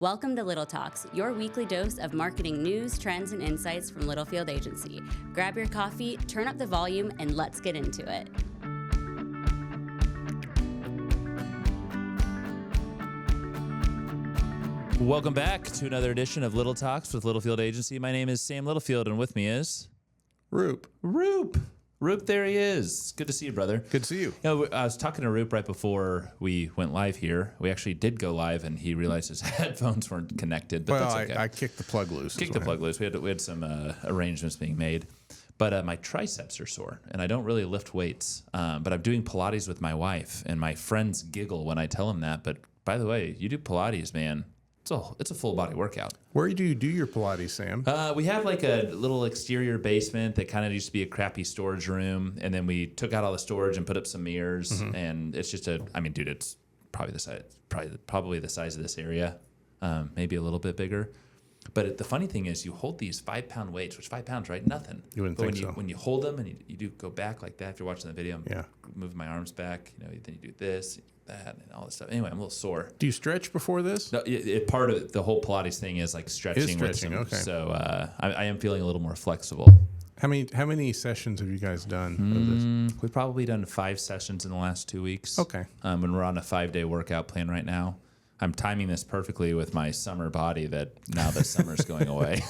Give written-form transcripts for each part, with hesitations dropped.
Welcome to Little Talks, your weekly dose of marketing news, trends, and insights from Littlefield Agency. Grab your coffee, turn up the volume, and let's get into it. Welcome back to another edition of Little Talks with Littlefield Agency. My name is Sam Littlefield, and with me is... Roop, there he is. Good to see you, brother. good to see you. You know, I was talking to Roop right before we went live here. We actually did go live, and he realized his headphones weren't connected, but Well, that's okay. I kicked the plug loose. Kicked the plug loose. We had some arrangements being made. But my triceps are sore, and I don't really lift weights. But I'm doing Pilates with my wife, and my friends giggle when I tell them that. But by the way, you do Pilates, man. It's a full body workout. Where do you do your Pilates, Sam? We have like a little exterior basement that kind of used to be a crappy storage room, and then we took out all the storage and put up some mirrors, and it's just it's probably the size of this area, maybe a little bit bigger. But the funny thing is, you hold these 5-pound weights, which 5 pounds, right? Nothing. You wouldn't but think so. When you hold them and you do go back like that, if you're watching the video, Yeah. move my arms back, then you do this, that, and all this stuff. Anyway, I'm a little sore. Do you stretch before this? No, part of the whole Pilates thing is like stretching. Okay. So I am feeling a little more flexible. How many sessions have you guys done of this? We've probably done 5 sessions in the last 2 weeks. Okay. And we're on a 5-day workout plan right now. I'm timing this perfectly with my summer body that now that summer's going away.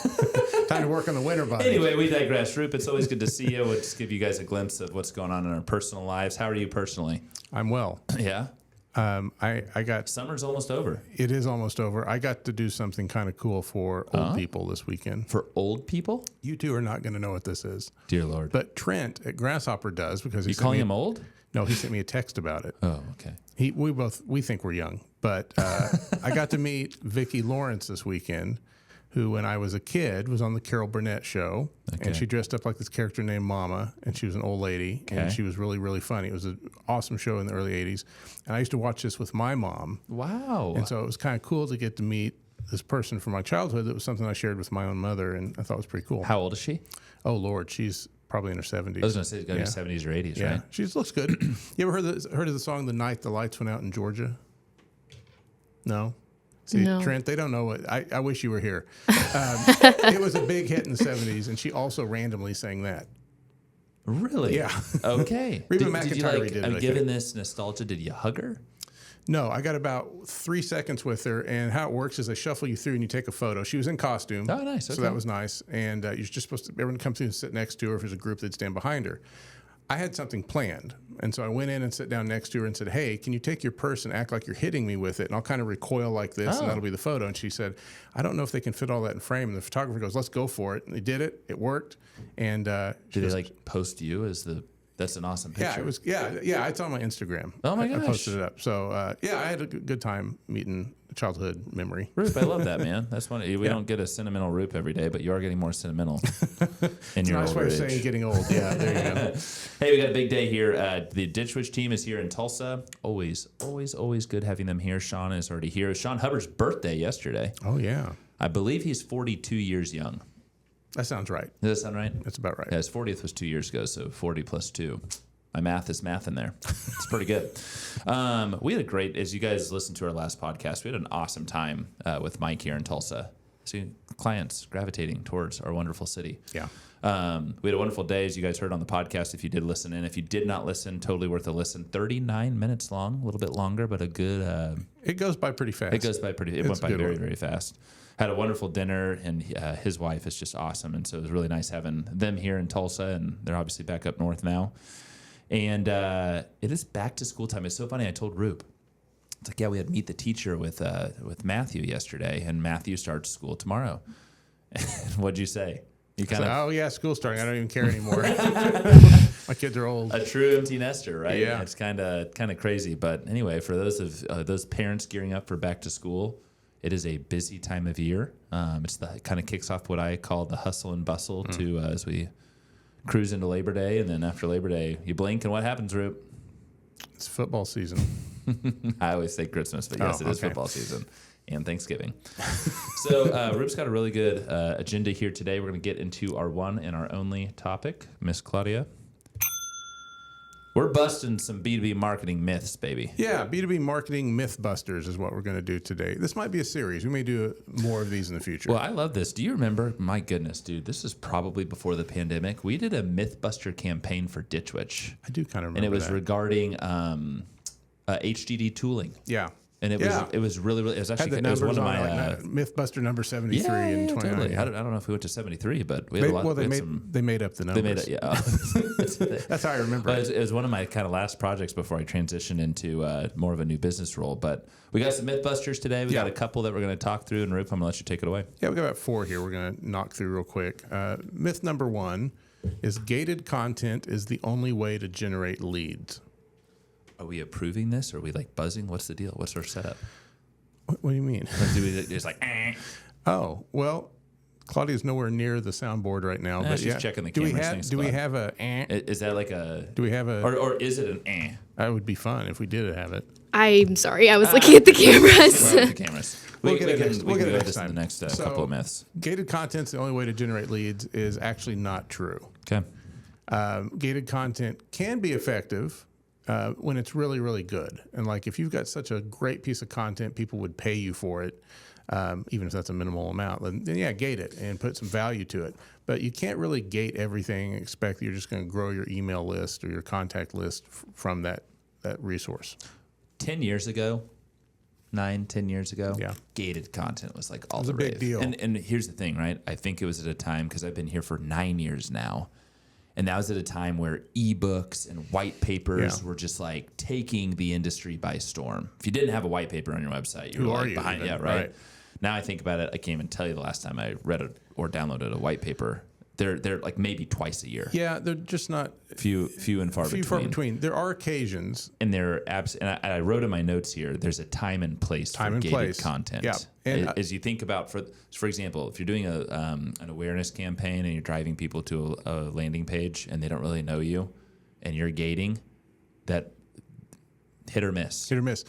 Time to work on the winter body. Anyway, we digress. Roop, it's always good to see you. We'll just give you guys a glimpse of what's going on in our personal lives. How are you personally? I'm well. Yeah? I got. Summer's almost over. It is almost over. I got to do something kind of cool for old people this weekend. For old people? You two are not going to know what this is. Dear Lord. But Trent at Grasshopper does because he You calling him old? No, he sent me a text about it. Oh, okay. We think we're young, but I got to meet Vicki Lawrence this weekend, who when I was a kid was on the Carol Burnett show, and she dressed up like this character named Mama, and she was an old lady, and she was really, really funny. It was an awesome show in the early 80s, and I used to watch this with my mom. Wow. And so it was kind of cool to get to meet this person from my childhood. That was something I shared with my own mother, and I thought it was pretty cool. How old is she? Oh, Lord, she's probably in her 70s. I was going to say it's got to be 70s or 80s, Yeah, right? she looks good. You ever heard of the song "The Night the Lights Went Out in Georgia"? No. See, No. Trent, they don't know what. I wish you were here. It was a big hit in the 70s, and she also randomly sang that. Really? Yeah. Okay. Reba did you McEntire redid it, I given think. this nostalgia, did you hug her? No, I got about 3 seconds with her, and how it works is they shuffle you through and you take a photo. She was in costume. Oh, nice. So Okay. that was nice. And you're just supposed to, everyone comes through and sit next to her. If there's a group, they'd stand behind her. I had something planned. And so I went in and sat down next to her and said, "Hey, can you take your purse and act like you're hitting me with it? And I'll kind of recoil like this, and that'll be the photo." And she said, "I don't know if they can fit all that in frame." And the photographer goes, "Let's go for it." And they did it. It worked. And Did they post you as that's an awesome picture. yeah, it was. Yeah. It's on my Instagram. Oh my I gosh. posted it up. So I had a good time meeting a childhood memory. Roop, I love that, man. That's one. We don't get a sentimental Roop every day, but you are getting more sentimental in your Nice older way of age. saying getting old. Yeah, there you go. Hey, we got a big day here. The Ditch Witch team is here in Tulsa. Always good having them here. Sean is already here. It was Sean Hubbard's birthday yesterday. Oh yeah, I believe he's 42 years young. that sounds right. Does that sound right? That's about right. Yeah, his 40th was 2 years ago, so 40 plus 2. My math is math in there. It's pretty good. We had a great, as you guys listened to our last podcast, we had an awesome time with Mike here in Tulsa. See clients gravitating towards our wonderful city. Yeah. We had a wonderful day, as you guys heard on the podcast, if you did listen in. If you did not listen, totally worth a listen. 39 minutes long, a little bit longer, but a good... It goes by pretty fast. It went by very, very fast. Had a wonderful dinner, and his wife is just awesome. And so it was really nice having them here in Tulsa, and they're obviously back up north now. And it is back to school time. It's so funny. I told Roop, it's like, yeah, we had Meet the Teacher with Matthew yesterday, and Matthew starts school tomorrow. What'd you say? You kind of Oh yeah, school's starting. I don't even care anymore. My kids are old. a true empty nester, right? Yeah. It's kind of crazy. But anyway, for those parents gearing up for back to school, it is a busy time of year. It kind of kicks off what I call the hustle and bustle to as we cruise into Labor Day, and then after Labor Day, you blink, and what happens, Roop? It's football season. I always say Christmas, but yes, it is okay. football season and Thanksgiving. So Roop's got a really good agenda here today. We're going to get into our one and our only topic. Miss Claudia, We're busting some B2B marketing myths, baby. Yeah, B2B marketing mythbusters is what we're going to do today. This might be a series. We may do more of these in the future. Well, I love this. Do you remember? My goodness, dude, this is probably before the pandemic. We did a Mythbuster campaign for Ditch Witch. I do kind of remember And it was that. regarding HDD tooling. Yeah. And it was really, it was actually, Had the it was one numbers of on my... it, like Mythbuster number 73 and 29. totally. Yeah. I don't know if we went to 73, but we had a lot. Well, we had they made up the numbers. They made it, yeah. That's how I remember But it. it was one of my kind of last projects before I transitioned into more of a new business role. But we got some Mythbusters today. We got a couple that we're going to talk through. And Rip, I'm going to let you take it away. Yeah, we got about 4 here. We're going to knock through real quick. Myth number 1 is gated content is the only way to generate leads. Are we approving this? Or are we like buzzing? What's the deal? What's our setup? What do you mean? It's like, Oh, well, Claudia's nowhere near the soundboard right now. But she's checking the cameras. Thanks, do we Claudia. have a? Is that like a... Do we have a? Or is it an That would be fun if we did have it. I'm sorry, I was looking at the cameras. Well, the cameras. We'll We get it can next- we'll go get it over next this in the time. next So- couple of myths. Gated content's the only way to generate leads is actually not true. Okay. Gated content can be effective when it's really, really good. And like if you've got such a great piece of content, people would pay you for it, even if that's a minimal amount. Then yeah, gate it and put some value to it. But you can't really gate everything and expect that you're just going to grow your email list or your contact list from that resource. 10 years ago, 10 years ago, Yeah. gated content was like all was the a big rave. deal. And here's the thing, right? I think it was at a time, because I've been here for 9 years now, and that was at a time where ebooks and white papers were just like taking the industry by storm. If you didn't have a white paper on your website, you Who were are like you behind. even? Yeah, right? Right. Now I think about it, I can't even tell you the last time I read it or downloaded a white paper. They're like maybe twice a year. Yeah, they're just not Few and far between. There are occasions. And there and I wrote in my notes here, there's a time and place for gated content. Yeah. And as you think about, for example, if you're doing an awareness campaign and you're driving people to a landing page and they don't really know you and you're gating, that hit or miss. Hit or miss.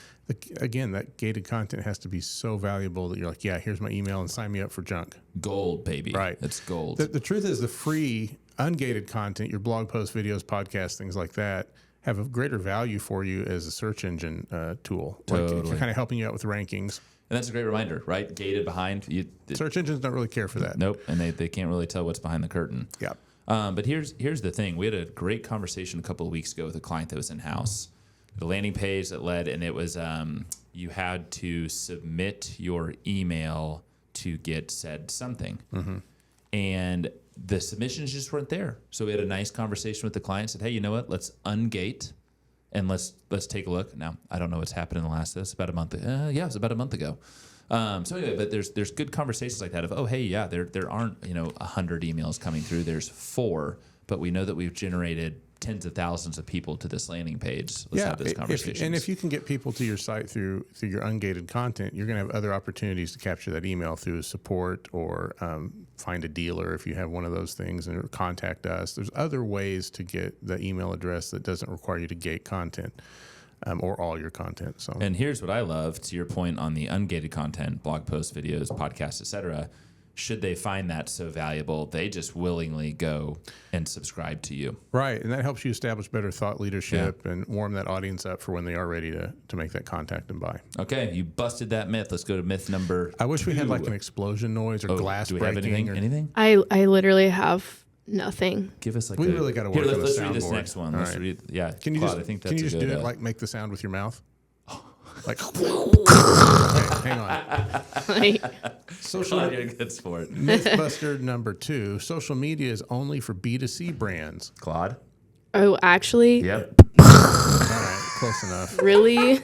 Again, that gated content has to be so valuable that you're like, yeah, here's my email and sign me up for junk. Gold, baby. Right. It's gold. The truth is the free, ungated content, your blog posts, videos, podcasts, things like that, have a greater value for you as a search engine tool. Totally. Like, it's kind of helping you out with rankings. And that's a great reminder, right? Gated behind. Search engines don't really care for that. Nope. And they can't really tell what's behind the curtain. Yeah. But here's the thing. We had a great conversation a couple of weeks ago with a client that was in-house. The landing page that led, and it was you had to submit your email to get said something. Mm-hmm. And the submissions just weren't there. So we had a nice conversation with the client, said, hey, you know what? Let's ungate and let's take a look. Now, I don't know what's happened in the last, that's about a month. It was about a month ago. So anyway, but there's good conversations like that of, oh, hey, yeah, there aren't, 100 emails coming through. There's 4, but we know that we've generated tens of thousands of people to this landing page. Let's have this conversation. If you can get people to your site through your ungated content, you're going to have other opportunities to capture that email through support or find a dealer if you have one of those things, and contact us. There's other ways to get the email address that doesn't require you to gate content or all your content. So, and here's what I love, to your point on the ungated content, blog posts, videos, podcasts, etc. Should they find that so valuable, they just willingly go and subscribe to you. Right, and that helps you establish better thought leadership and warm that audience up for when they are ready to make that contact and buy. Okay, you busted that myth. Let's go to myth number 2. I wish we had like an explosion noise or glass do we breaking. have anything? I literally have nothing. Give us like We really gotta work Here, on the let's read this soundboard. next one. All Let's right. read. Yeah, Can you Claude, just I think can you that's just a do good, it like make the sound with your mouth? Like, hang on. Social Claude, you're a good sport. Mythbuster number 2: social media is only for B2C brands. Claude. Oh, actually, Yep. All right, close enough. really?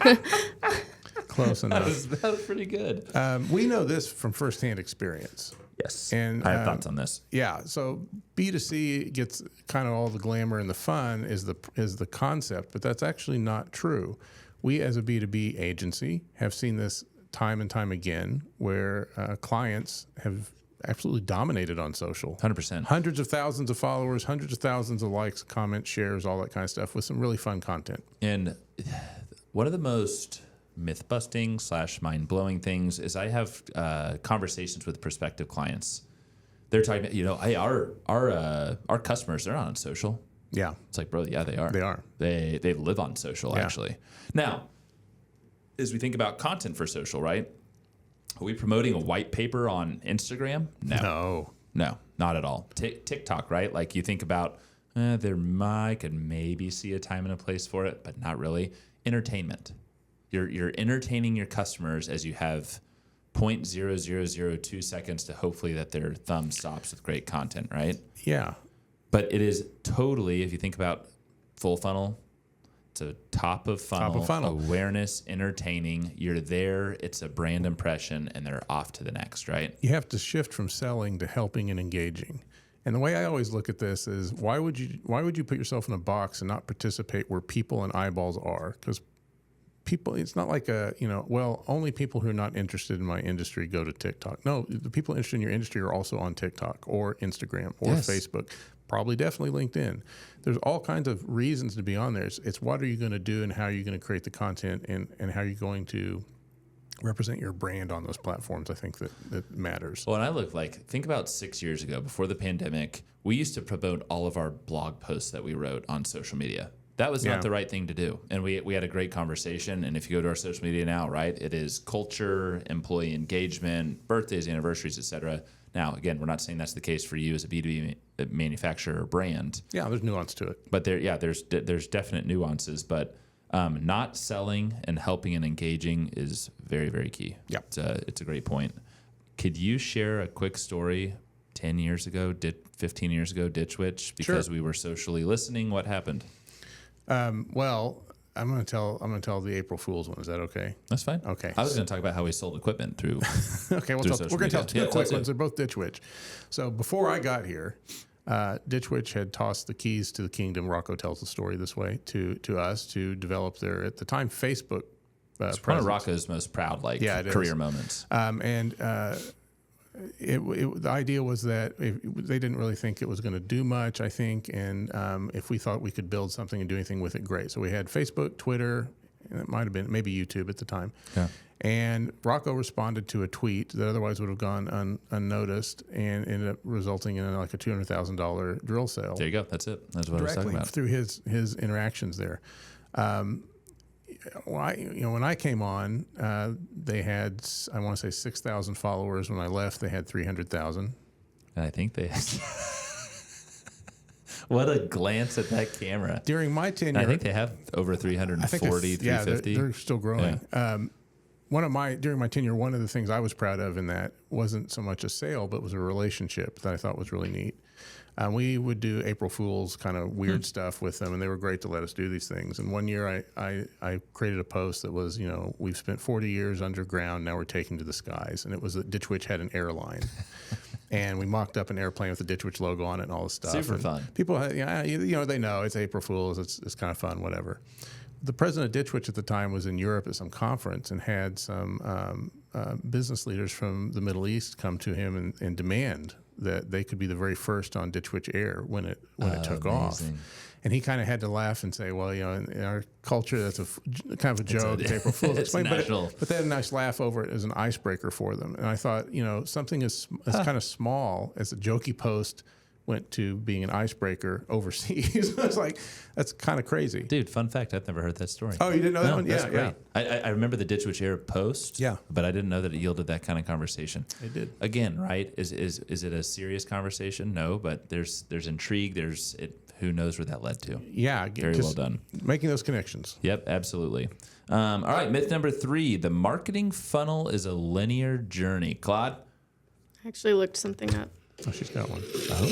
Close enough. That was pretty good. We know this from firsthand experience. Yes. And I have thoughts on this. Yeah, so B2C gets kind of all the glamour and the fun is the concept, but that's actually not true. We as a B2B agency have seen this time and time again where clients have absolutely dominated on social. 100%. Hundreds of thousands of followers, hundreds of thousands of likes, comments, shares, all that kind of stuff with some really fun content. And one of the most myth-busting / mind-blowing things is I have conversations with prospective clients. They're talking, hey, our customers, they're not on social. Yeah. It's like, bro, yeah, they are. They are. They live on social, Yeah. actually. Now, as we think about content for social, right? Are we promoting a white paper on Instagram? No, not at all. TikTok, right? Like you think about, I could maybe see a time and a place for it, but not really. Entertainment. You're entertaining your customers as you have 0.0002 seconds to hopefully that their thumb stops with great content, right? Yeah. But it is totally, if you think about full funnel, it's a top of funnel, awareness, entertaining. You're there. It's a brand impression, and they're off to the next, right? You have to shift from selling to helping and engaging. And the way I always look at this is, why would you put yourself in a box and not participate where people and eyeballs are? Because people, it's not like only people who are not interested in my industry go to TikTok. No, the people interested in your industry are also on TikTok or Instagram or Facebook. Probably definitely LinkedIn. There's all kinds of reasons to be on there. It's what are you going to do and how are you going to create the content and how are you going to represent your brand on those platforms. I think that matters. Well, and I think about 6 years ago, before the pandemic, we used to promote all of our blog posts that we wrote on social media. That was not the right thing to do. And we had a great conversation. And if you go to our social media now, right, it is culture, employee engagement, birthdays, anniversaries, et cetera. Now, again, we're not saying that's the case for you as a B2B manufacturer or brand. Yeah, there's nuance to it. But there's definite nuances. But not selling and helping and engaging is very, very key. Yeah. It's a great point. Could you share a quick story 10 years ago, 15 years ago, Ditch Witch, because we were socially listening? What happened? Well, I'm going to tell the April Fool's one. Is that okay? That's fine. Okay. I was going to talk about how we sold equipment through. Okay, we're going to tell two quick ones. They're both Ditch Witch. So before I got here, Ditch Witch had tossed the keys to the kingdom. Rocco tells the story this way to us to develop their, at the time, Facebook. It's one of Rocco's most proud career moments. The idea was that they didn't really think it was going to do much, I think, and if we thought we could build something and do anything with it, great. So we had Facebook, Twitter, and it might have been maybe YouTube at the time. Yeah. And Rocco responded to a tweet that otherwise would have gone unnoticed and ended up resulting in like a $200,000 drill sale. There you go. That's it. That's what I was talking about. Through his interactions there. When I came on, they had, I want to say 6,000 followers. When I left, they had 300,000. And I think they had... What a glance at that camera. During my tenure... I think they have over 340, 350. Yeah, they're still growing. Yeah. During my tenure, one of the things I was proud of in that wasn't so much a sale, but was a relationship that I thought was really neat. We would do April Fool's kind of weird stuff with them, and they were great to let us do these things. And one year I created a post that was, we've spent 40 years underground, now we're taking to the skies. And it was that Ditch Witch had an airline. And we mocked up an airplane with the Ditch Witch logo on it and all this stuff. Super fun. People, they know it's April Fool's. It's kind of fun, whatever. The president of Ditch Witch at the time was in Europe at some conference and had some business leaders from the Middle East come to him and demand that they could be the very first on Ditch Witch Air when it took off. And he kind of had to laugh and say, well, in our culture, that's kind of a joke. It's April Fool's. It's national. But they had a nice laugh over it as an icebreaker for them. And I thought, something as kind of small as a jokey post went to being an icebreaker overseas. I was like, that's kind of crazy. Dude, fun fact, I've never heard that story. Oh, you didn't know that one? That's great. I remember the Ditch Witch Air post, yeah, but I didn't know that it yielded that kind of conversation. It did. Again, right? Is it a serious conversation? No, but there's intrigue. Who knows where that led to? Yeah. Very well done. Making those connections. Yep, absolutely. All right, myth number 3, the marketing funnel is a linear journey. Claude? I actually looked something up. Oh, she's got one. Oh.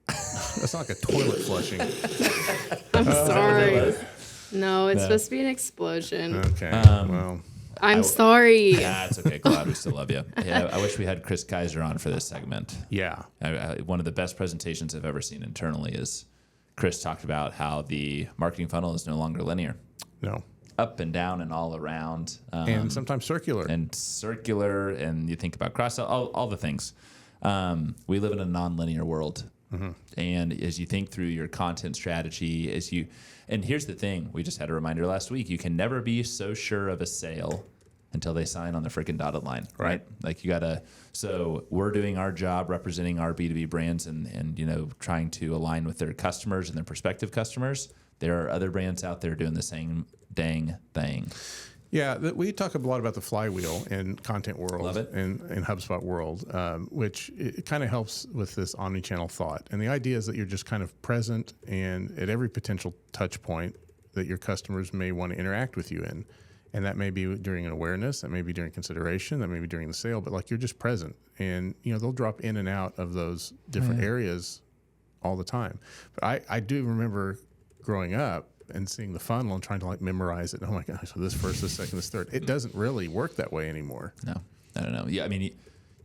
That's not like a toilet flushing. I'm sorry. No, it's supposed to be an explosion. Okay. Well, I'm sorry. Yeah, it's okay, Claude. We still love you. Yeah, I wish we had Chris Kaiser on for this segment. Yeah. One of the best presentations I've ever seen internally is Chris talked about how the marketing funnel is no longer linear. No. Up and down and all around. And sometimes circular. And you think about cross-sell, all the things. We live in a non-linear world. Mm-hmm. And as you think through your content strategy, and here's the thing, we just had a reminder last week, you can never be so sure of a sale until they sign on the freaking dotted line, Right. Like you gotta. So we're doing our job representing our B2B brands and trying to align with their customers and their prospective customers. There are other brands out there doing the same dang thing. Yeah, we talk a lot about the flywheel in content world. Love it. And in HubSpot world, which it kind of helps with this omni-channel thought. And the idea is that you're just kind of present and at every potential touch point that your customers may want to interact with you in. And that may be during an awareness, that may be during consideration, that may be during the sale, but like you're just present. And they'll drop in and out of those different areas all the time. But I do remember growing up and seeing the funnel and trying to like memorize it. Oh my gosh, so this first, this second, this third. It doesn't really work that way anymore. No, I don't know. Yeah, I mean,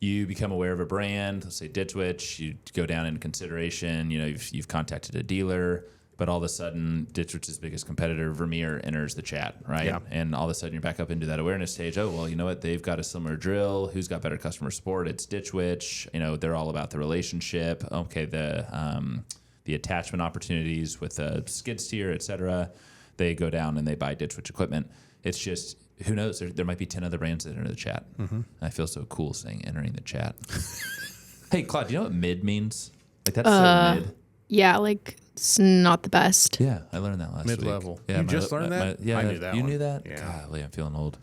you become aware of a brand, let's say Ditch Witch, you go down in consideration, you've contacted a dealer, but all of a sudden Ditch Witch's biggest competitor, Vermeer, enters the chat, right? Yeah. And all of a sudden you're back up into that awareness stage. Oh, well, you know what? They've got a similar drill. Who's got better customer support? It's Ditch Witch. They're all about the relationship. Okay, the attachment opportunities with a skid steer, et cetera, they go down and they buy Ditch Witch equipment. It's just, who knows? There might be 10 other brands that enter the chat. Mm-hmm. I feel so cool saying entering the chat. Hey, Claude, do you know what mid means? Like, that's so mid. Yeah, like it's not the best. Yeah, I learned that last week. Mid-level. Yeah, You just learned that? Yeah, I knew that You one. knew that? Yeah. Golly, I'm feeling old.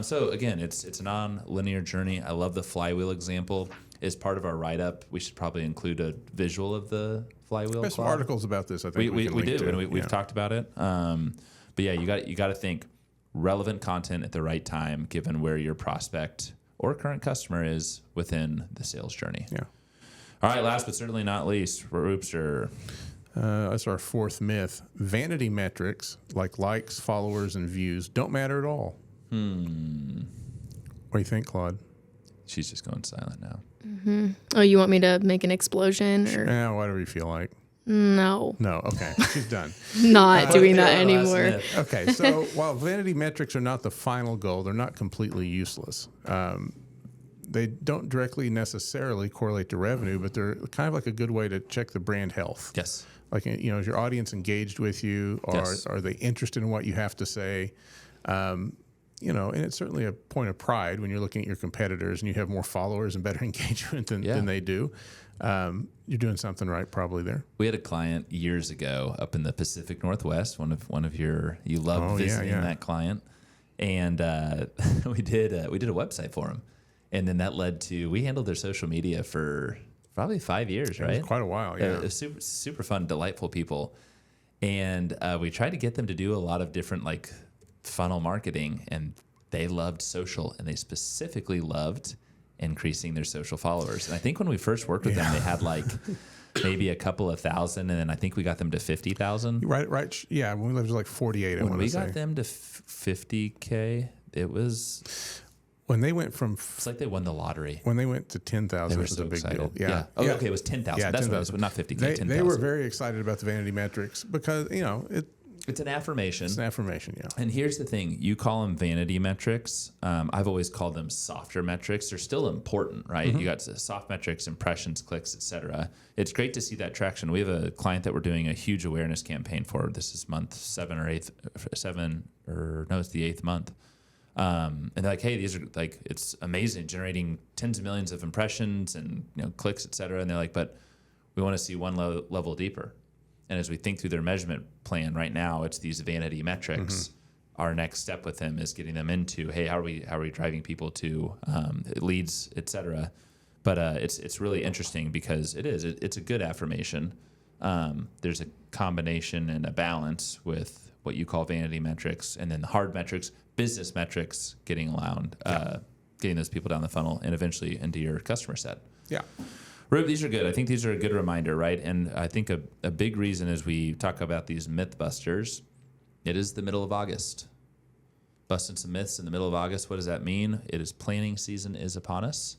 So again, it's a non-linear journey. I love the flywheel example. As part of our write-up, we should probably include a visual of the flywheel. There's some Claude. articles about this, I think. We can link do, to. and we've talked about it. But yeah, you got to think relevant content at the right time, given where your prospect or current customer is within the sales journey. Yeah. All right, last but certainly not least, Roopster. That's our fourth myth. Vanity metrics like likes, followers, and views don't matter at all. What do you think, Claude? She's just going silent now. Mm-hmm. Oh, you want me to make an explosion? Or? Yeah, whatever you feel like. No. No, okay. She's done. Not doing that anymore. Okay, so while vanity metrics are not the final goal, they're not completely useless. They don't directly necessarily correlate to revenue, but they're kind of like a good way to check the brand health. Yes. Like, is your audience engaged with you? Or Yes. are they interested in what you have to say? And it's certainly a point of pride when you're looking at your competitors and you have more followers and better engagement than they do. You're doing something right probably there. We had a client years ago up in the Pacific Northwest. One of your, you love visiting that client, and we did a website for him, and then that led to, we handled their social media for probably 5 years, right? It was quite a while. Yeah, It was super fun, delightful people, and we tried to get them to do a lot of different like funnel marketing, and they loved social, and they specifically loved increasing their social followers. And I think when we first worked with them, they had like maybe a couple of thousand, and then I think we got them to 50,000. Right. Yeah, when we lived like 48, when we got them to 50K, it was when they went from it's like they won the lottery. When they went to 10,000, it was a big deal. Yeah. Oh, okay, it was 10,000. Yeah, that's 10,000. what it was, but not 50K. 10,000. They were very excited about the vanity metrics because it's an affirmation. It's an affirmation, yeah. And here's the thing. You call them vanity metrics. I've always called them softer metrics. They're still important, right? Mm-hmm. You got soft metrics, impressions, clicks, et cetera. It's great to see that traction. We have a client that we're doing a huge awareness campaign for. This is month 7 or 8, it's the 8th month. And they're like, hey, these are like, it's amazing, generating tens of millions of impressions and clicks, et cetera. And they're like, but we want to see one level deeper. And as we think through their measurement plan right now, it's these vanity metrics. Mm-hmm. Our next step with them is getting them into, hey, how are we driving people to leads, et cetera. But it's really interesting because it's a good affirmation. There's a combination and a balance with what you call vanity metrics, and then the hard metrics, business metrics, getting those people down the funnel and eventually into your customer set. Yeah. Rube, these are good. I think these are a good reminder, right? And I think a big reason as we talk about these mythbusters, it is the middle of August. Busting some myths in the middle of August. What does that mean? It is planning season is upon us.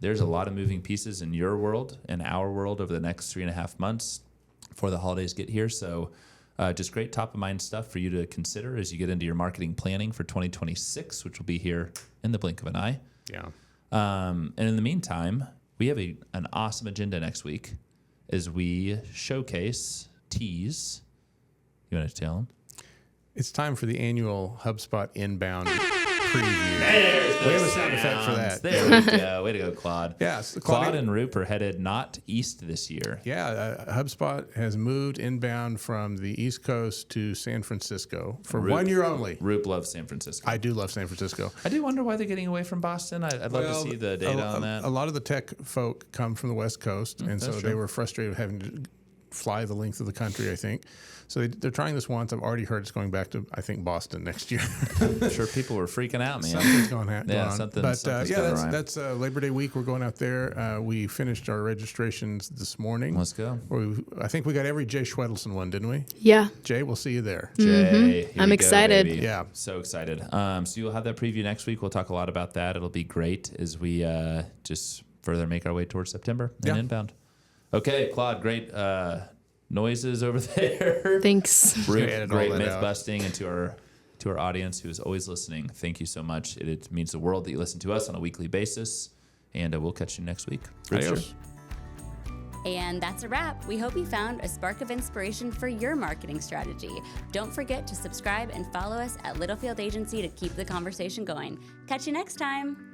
There's a lot of moving pieces in your world and our world over the next 3.5 months before the holidays get here. So just great top of mind stuff for you to consider as you get into your marketing planning for 2026, which will be here in the blink of an eye. Yeah. And in the meantime, we have an awesome agenda next week as we tease. You want to tell them? It's time for the annual HubSpot Inbound preview. There's We have a sound effect for that. There we go. Way to go, Claude. Yeah, so Claude and Roop are headed not east this year. Yeah, HubSpot has moved inbound from the East Coast to San Francisco for Roop- 1 year only. Roop loves San Francisco. I do love San Francisco. I do wonder why they're getting away from Boston. I'd love to see the data on that. A lot of the tech folk come from the West Coast, and so they were frustrated with having to fly the length of the country, I think. So they're trying this once. I've already heard it's going back to, I think, Boston next year. I'm sure people were freaking out, man. Something's going on. Something's That's Labor Day week. We're going out there. We finished our registrations this morning. Let's go. I think we got every Jay Schwedelson one, didn't we? Yeah. Jay, we'll see you there. Jay, here I'm we excited. Go, baby. Yeah. So excited. So you'll have that preview next week. We'll talk a lot about that. It'll be great as we just further make our way towards September and inbound. Okay, Claude, great noises over there. Thanks. Great myth busting, and to our audience who is always listening, thank you so much. It means the world that you listen to us on a weekly basis, and we'll catch you next week. Adios. And that's a wrap. We hope you found a spark of inspiration for your marketing strategy. Don't forget to subscribe and follow us at Littlefield Agency to keep the conversation going. Catch you next time.